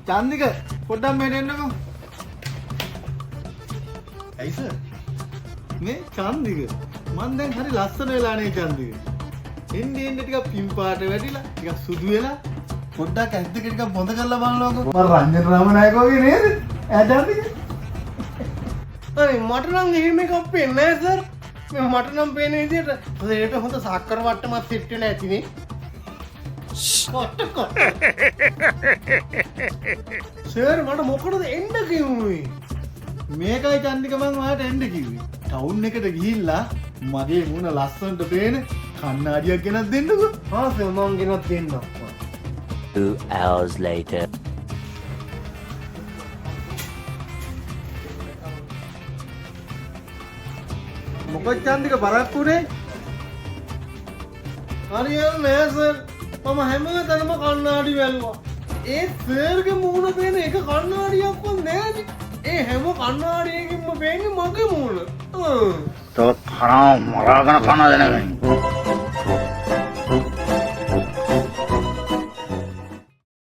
චන්දික පොඩ්ඩක් මෙහෙට එන්නකෝ. ඇයි සර්? මේ චන්දික මං දැන් හරි ලස්සන වෙලානේ චන්දික. එන්නේ ටිකක් පින් පාට වැටිලා ටිකක් සුදු වෙලා පොඩ්ඩක් ඇස් දෙක ටිකක් බොඳ කරලා බලනකො. මම රංජන රාමනායක වගේ නේද? ඈ චන්දික. අනේ මට නම් එහෙම එකක් පේන්නේ නැහැ සර්. මට නම් පේන විදිහට ඒකට හොඳ සාක්කර වට්ටමක් සෙට් වෙලා ඇතිනේ. සර් මට මොකටද එන්න කිව්වේ? මේකයි චන්දික මං ඔයාලට එන්න කිව්වේ. ටවුන් එකට ගිහිල්ලා මගේ මූණ ලස්සනට පේන කණ්ණාඩියක් ගෙනත් දෙන්නකෝ. ආ සර් මං ගෙනත් දෙන්නම්. 2 hours later. මොකද චන්දික බරක්කුනේ? හරියන්නේ නෑ සර්. මම හැමතැනම කණ්ණාඩි වැල්ලුවා. ඒ සර්ගේ මූණ පේන එක කණ්ණාඩියක්වත් නෑනේ. ඒ හැම කණ්ණාඩියකින්ම පේන්නේ මගේ මූණ. තවත් කනවා මරාගෙන කන දෙනකන්.